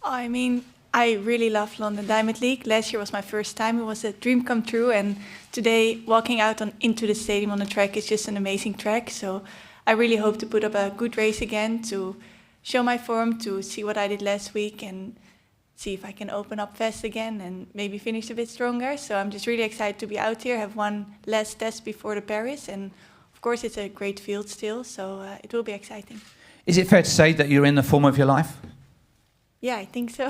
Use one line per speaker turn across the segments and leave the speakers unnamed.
I mean, I really love London Diamond League. Last year was my first time. It was a dream come true. And today, walking out into the stadium on the track is just an amazing track. So I really hope to put up a good race again, to show my form, to see what I did last week and see if I can open up fast again and maybe finish a bit stronger. So I'm just really excited to be out here, have one last test before the Paris. And of course, it's a great field still, so it will be exciting.
Is it fair to say that you're in the form of your life?
Yeah, I think so.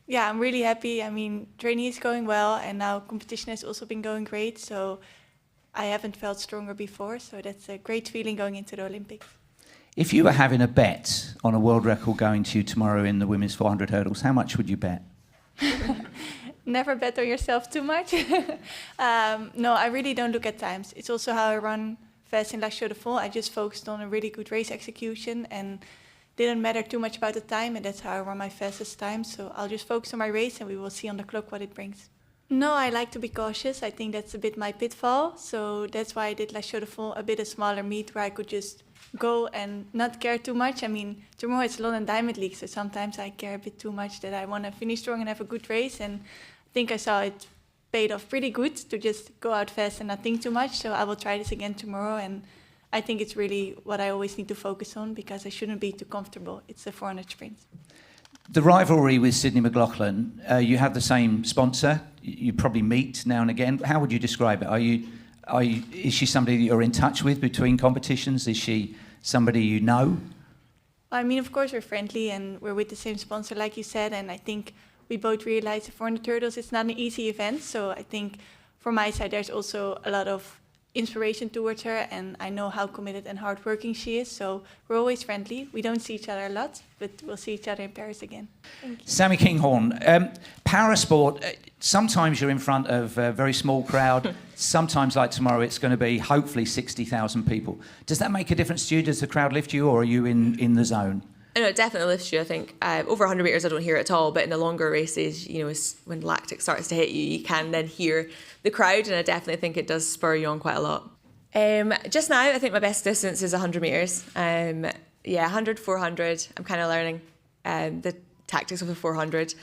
Yeah, I'm really happy. I mean, training is going well, and now competition has also been going great. So I haven't felt stronger before, so that's a great feeling going into the Olympics.
If you were having a bet on a world record going to you tomorrow in the women's 400 hurdles, how much would you bet?
Never bet on yourself too much. No, I really don't look at times. It's also how I run fast in La Chaux-de-Fonds. I just focused on a really good race execution and didn't matter too much about the time, and that's how I run my fastest time. So I'll just focus on my race and we will see on the clock what it brings. No, I like to be cautious. I think that's a bit my pitfall. So that's why I did La Chaux-de-Fonds, a bit a smaller meet where I could just go and not care too much. I mean, tomorrow it's London Diamond League, so sometimes I care a bit too much that I want to finish strong and have a good race. And I think I saw it paid off pretty good to just go out fast and not think too much. So I will try this again tomorrow. And I think it's really what I always need to focus on because I shouldn't be too comfortable. It's the 400 sprint.
The rivalry with Sydney Mclaughlin, you have the same sponsor. You probably meet now and again. How would you describe it? Is she somebody that you're in touch with between competitions? Is she somebody you know?
I mean, of course, we're friendly and we're with the same sponsor, like you said. And I think we both realize the 400 hurdles is not an easy event. So I think from my side, there's also a lot of inspiration towards her. And I know how committed and hardworking she is. So we're always friendly. We don't see each other a lot, but we'll see each other in Paris again. Thank you.
Sammy Kinghorn, parasport, sometimes you're in front of a very small crowd. Sometimes, like tomorrow, it's going to be hopefully 60,000 people. Does that make a difference to you? Does the crowd lift you, or are you in the zone?
No, it definitely lifts you. I think over 100 metres I don't hear it at all, but in the longer races, you know, when lactic starts to hit you, you can then hear the crowd, and I definitely think it does spur you on quite a lot. Just now, I think my best distance is 100 metres. 100, 400. I'm kind of learning the tactics of the 400.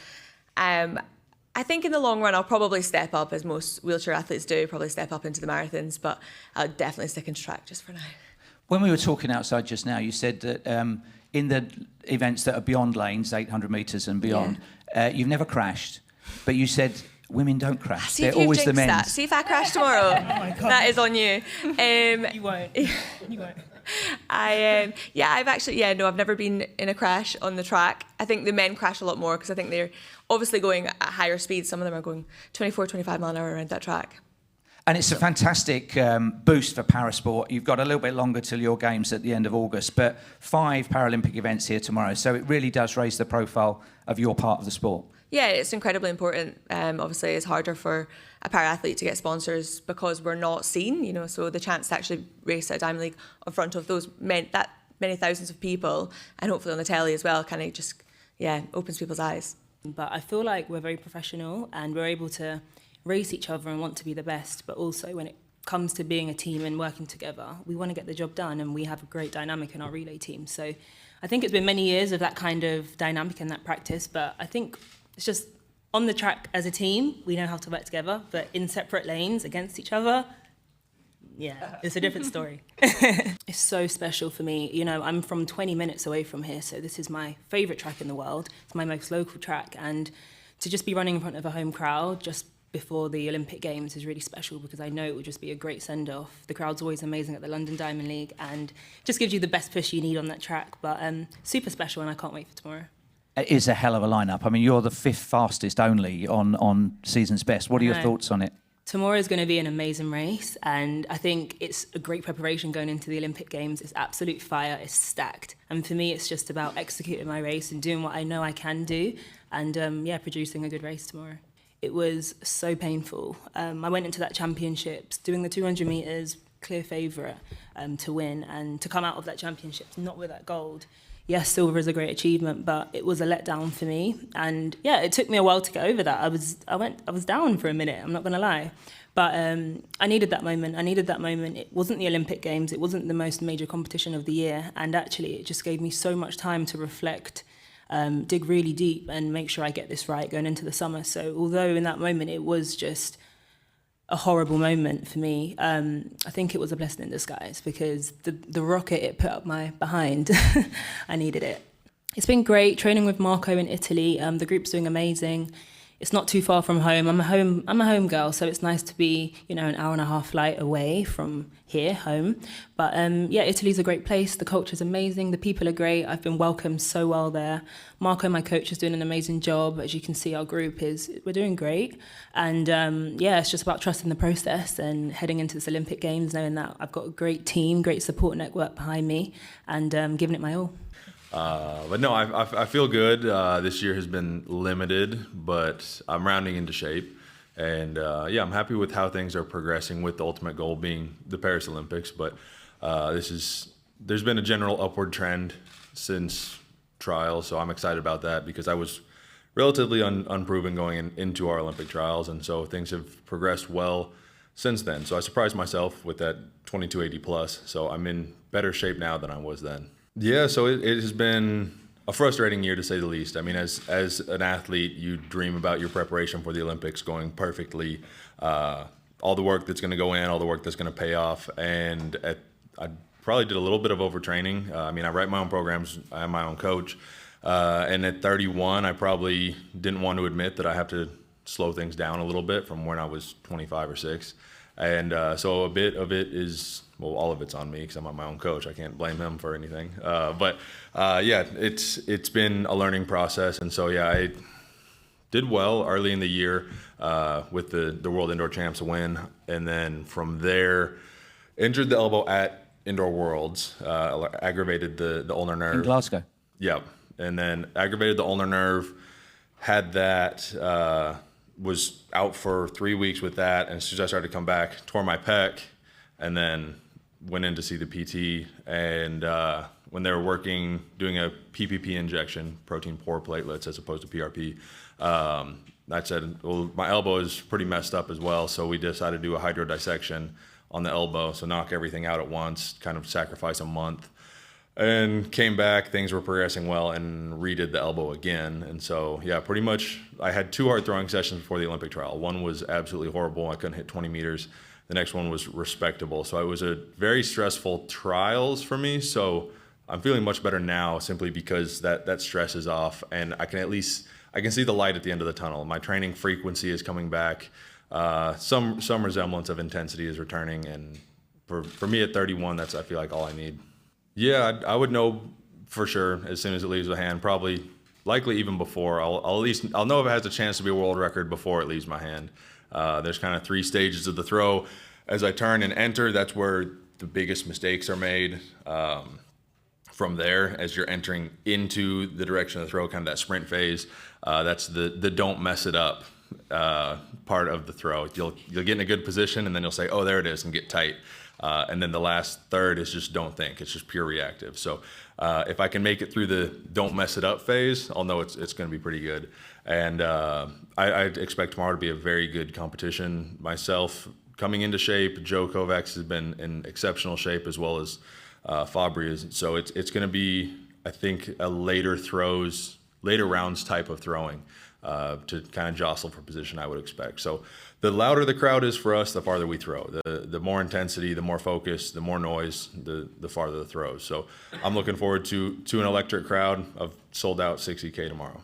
I think in the long run, I'll probably step up, as most wheelchair athletes do, probably step up into the marathons, but I'll definitely stick into track just for now.
When we were talking outside just now, you said that in the events that are beyond lanes, 800 metres and beyond, you've never crashed, but you said women don't crash.
See
They're
if you've
always the
jinxed
men.
that. See if I crash tomorrow. Oh my God. That is on you.
You won't. You won't.
I've never been in a crash on the track. I think the men crash a lot more because I think they're obviously going at higher speeds. Some of them are going 24, 25 mile an hour around that track.
And it's a fantastic boost for parasport. You've got a little bit longer till your games at the end of August, but 5 Paralympic events here tomorrow. So it really does raise the profile of your part of the sport.
Yeah, it's incredibly important. Obviously, it's harder for a para-athlete to get sponsors because we're not seen, you know, so the chance to actually race at a Diamond League in front of that many thousands of people, and hopefully on the telly as well, kind of just, opens people's eyes.
But I feel like we're very professional and we're able to race each other and want to be the best, but also when it comes to being a team and working together, we want to get the job done, and we have a great dynamic in our relay team. So I think it's been many years of that kind of dynamic and that practice, but I think it's just on the track as a team, we know how to work together, but in separate lanes against each other, it's a different story. It's so special for me. You know, I'm from 20 minutes away from here, so this is my favourite track in the world. It's my most local track, and to just be running in front of a home crowd just before the Olympic Games is really special because I know it will just be a great send-off. The crowd's always amazing at the London Diamond League and just gives you the best push you need on that track, but super special, and I can't wait for tomorrow.
It is a hell of a lineup. I mean, you're the 5th fastest only on season's best. What are your thoughts on it?
Tomorrow is going to be an amazing race, and I think it's a great preparation going into the Olympic Games. It's absolute fire, it's stacked. And for me, it's just about executing my race and doing what I know I can do and, producing a good race tomorrow. It was so painful. I went into that championships doing the 200 metres, clear favourite to win, and to come out of that championships not with that gold. Yes, silver is a great achievement, but it was a letdown for me. And it took me a while to get over that. I was down for a minute, I'm not going to lie. But I needed that moment. It wasn't the Olympic Games. It wasn't the most major competition of the year. And actually, it just gave me so much time to reflect dig really deep and make sure I get this right going into the summer. So although in that moment it was just a horrible moment for me, I think it was a blessing in disguise, because the rocket it put up my behind, I needed it. It's been great training with Marco in Italy. The group's doing amazing. It's not too far from home. I'm a home girl, so it's nice to be, an hour and a half flight away from here, home. But Italy's a great place. The culture's amazing. The people are great. I've been welcomed so well there. Marco, my coach, is doing an amazing job. As you can see, our group we're doing great. And it's just about trusting the process and heading into this Olympic Games, knowing that I've got a great team, great support network behind me, and giving it my all.
But no, I feel good. This year has been limited, but I'm rounding into shape. And I'm happy with how things are progressing, with the ultimate goal being the Paris Olympics. But there's been a general upward trend since trials, so I'm excited about that, because I was relatively unproven going into our Olympic trials, and so things have progressed well since then. So I surprised myself with that 2280 plus, so I'm in better shape now than I was then. Yeah, so it has been a frustrating year, to say the least. I mean, as an athlete, you dream about your preparation for the Olympics going perfectly, all the work that's going to go in, all the work that's going to pay off. And I probably did a little bit of overtraining. I write my own programs, I am my own coach. And at 31, I probably didn't want to admit that I have to slow things down a little bit from when I was 25 or 6. And so a bit of it is, all of it's on me, because I'm not my own coach. I can't blame him for anything. It's been a learning process. And so, I did well early in the year with the World Indoor Champs win. And then from there, injured the elbow at Indoor Worlds, aggravated the ulnar nerve.
In Glasgow.
Yep. And then aggravated the ulnar nerve, had that, was out for 3 weeks with that. And as soon as I started to come back, tore my pec, and then went in to see the PT. And when they were doing a PPP injection, protein pore platelets as opposed to PRP, I said, well, my elbow is pretty messed up as well. So we decided to do a hydrodissection on the elbow. So knock everything out at once, kind of sacrifice a month. And came back, things were progressing well, and redid the elbow again. And so, pretty much I had 2 hard throwing sessions before the Olympic trial. One was absolutely horrible. I couldn't hit 20 meters. The next one was respectable. So it was a very stressful trials for me. So I'm feeling much better now, simply because that stress is off, and I can see the light at the end of the tunnel. My training frequency is coming back. Some resemblance of intensity is returning. And for me at 31, that's, I feel like, all I need. Yeah, I would know for sure as soon as it leaves my hand. Likely even before. I'll know if it has a chance to be a world record before it leaves my hand. There's kind of 3 stages of the throw. As I turn and enter, that's where the biggest mistakes are made. From there, as you're entering into the direction of the throw, kind of that sprint phase, that's the don't mess it up part of the throw. You'll get in a good position, and then you'll say, oh, there it is, and get tight. And then the last third is just don't think. It's just pure reactive. So if I can make it through the don't mess it up phase, I'll know it's going to be pretty good. And I expect tomorrow to be a very good competition. Myself, coming into shape, Joe Kovacs has been in exceptional shape, as well as Fabry is. So it's going to be, I think, a later rounds type of throwing to kind of jostle for position, I would expect. So the louder the crowd is for us, the farther we throw. The more intensity, the more focus, the more noise, the farther the throws. So I'm looking forward to an electric crowd of sold out 60K tomorrow.